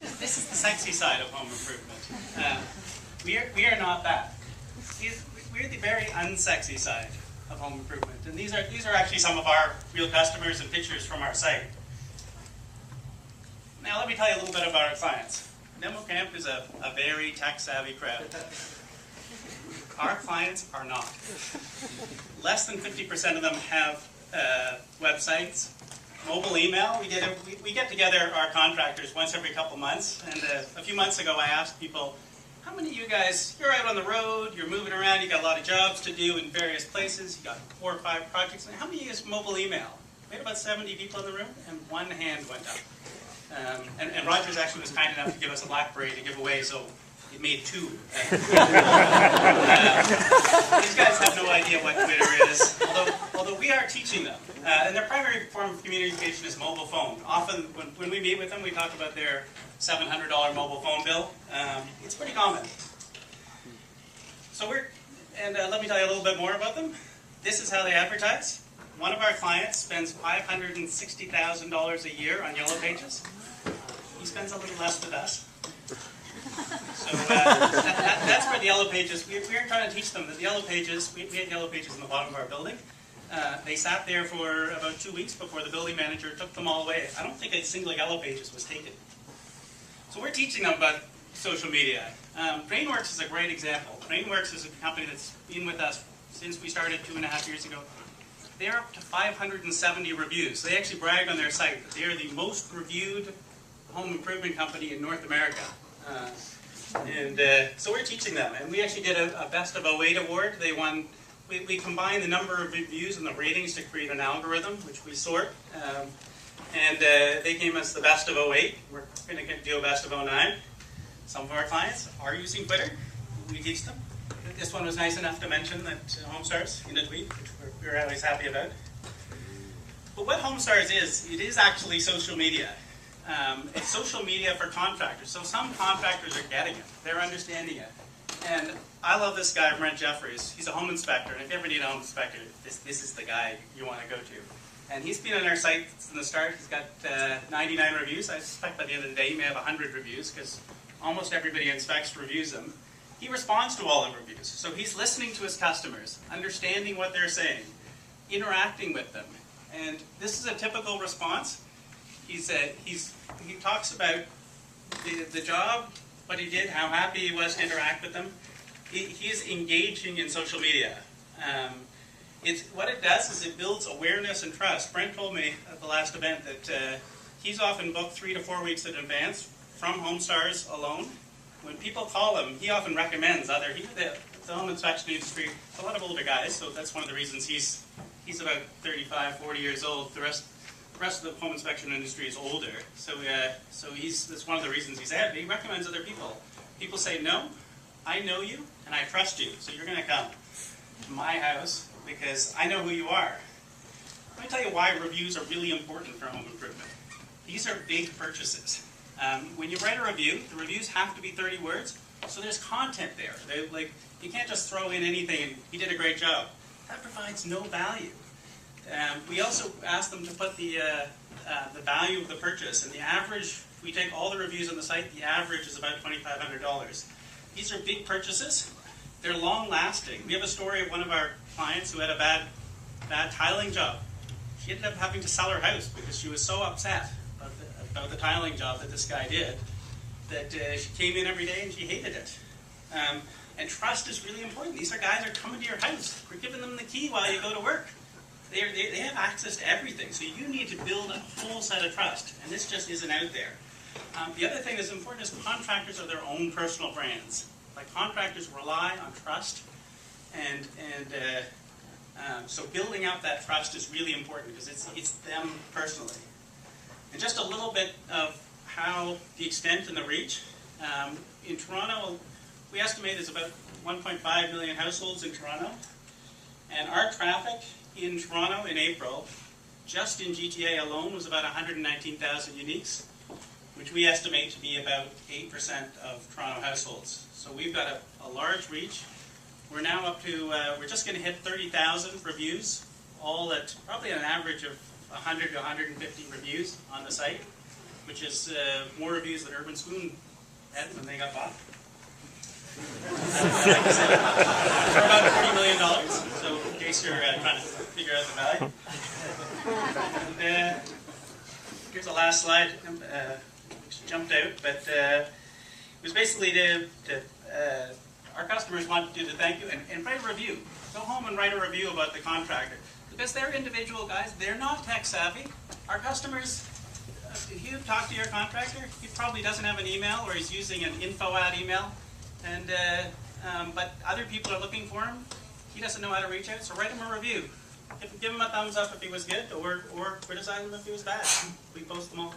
This is the sexy side of home improvement. We are not that. We're the very unsexy side of home improvement, and these are actually some of our real customers and pictures from our site. Now let me tell you a little bit about our clients. DemoCamp is a very tech-savvy crowd. Our clients are not. Less than 50% of them have websites. Mobile email, we get together our contractors once every couple months, and a few months ago I asked people, how many of you guys, you're out on the road, you're moving around, you got a lot of jobs to do in various places, you got 4 or 5 projects, and how many of you use mobile email? We had about 70 people in the room, and one hand went up. And Rogers actually was kind enough to give us a BlackBerry to give away, so it made 2. These guys have no idea what Twitter is, although we are teaching them. And their primary form of communication is mobile phone. Often, when we meet with them, we talk about their $700 mobile phone bill. It's pretty common. So let me tell you a little bit more about them. This is how they advertise. One of our clients spends $560,000 a year on Yellow Pages. He spends a little less with us. So that's where the Yellow Pages, we were trying to teach them that the Yellow Pages, we had Yellow Pages in the bottom of our building. They sat there for about 2 weeks before the building manager took them all away. I don't think a single Yellow Pages was taken. So we're teaching them about social media. Brainworks is a great example. Brainworks is a company that's been with us since we started 2.5 years ago. They're up to 570 reviews. They actually brag on their site that they are the most reviewed home improvement company in North America. So we're teaching them, and we actually did a Best of 08 award. They won. We combined the number of reviews and the ratings to create an algorithm, which we sort. They came as the Best of 08. We're going to do a Best of 09. Some of our clients are using Twitter. We teach them. This one was nice enough to mention that HomeStars in a tweet, which we're always happy about. But what HomeStars is, it is actually social media. It's social media for contractors. So some contractors are getting it. They're understanding it. And I love this guy, Brent Jeffries. He's a home inspector. And if you ever need a home inspector, this is the guy you want to go to. And he's been on our site from the start. He's got 99 reviews. I suspect by the end of the day he may have 100 reviews because almost everybody inspects reviews them. He responds to all the reviews. So he's listening to his customers, understanding what they're saying, interacting with them. And this is a typical response. He talks about the job, what he did, how happy he was to interact with them. He's engaging in social media. What it does is it builds awareness and trust. Brent told me at the last event that he's often booked 3 to 4 weeks in advance from HomeStars alone. When people call him, he often recommends the home inspection industry. It's a lot of older guys, so that's one of the reasons he's about 35, 40 years old. The rest of the home inspection industry is older, so that's one of the reasons he's ahead. He recommends other people. People say, no, I know you and I trust you, so you're going to come to my house because I know who you are. Let me tell you why reviews are really important for home improvement. These are big purchases. When you write a review, the reviews have to be 30 words, so there's content there. You can't just throw in anything and he did a great job. That provides no value. We also asked them to put the value of the purchase, and the average, if we take all the reviews on the site, the average is about $2,500. These are big purchases. They're long-lasting. We have a story of one of our clients who had a bad tiling job. She ended up having to sell her house because she was so upset about the tiling job that this guy did that she came in every day and she hated it. And trust is really important. These guys are coming to your house. We're giving them the key while you go to work. They have access to everything, so you need to build a whole set of trust, and this just isn't out there. The other thing that's important is contractors are their own personal brands. Like contractors rely on trust, and so building out that trust is really important because it's them personally. And just a little bit of how the extent and the reach. In Toronto, we estimate there's about 1.5 million households in Toronto, and our traffic in Toronto in April, just in GTA alone, was about 119,000 uniques, which we estimate to be about 8% of Toronto households. So we've got a large reach. We're now up to, we're just going to hit 30,000 reviews, all at probably an average of 100 to 150 reviews on the site. which is more reviews than Urban Spoon had when they got bought. For about $40 million, so in case you're trying to figure out the value. And, here's the last slide, which jumped out, but it was basically our customers wanted you to thank you and write a review. Go home and write a review about the contractor. Because they're individual guys, they're not tech savvy. Our customers, if you talk to your contractor, he probably doesn't have an email or he's using an info ad email. And but other people are looking for him. He doesn't know how to reach out, so write him a review. Give him a thumbs up if he was good, or criticize him if he was bad. We post them all.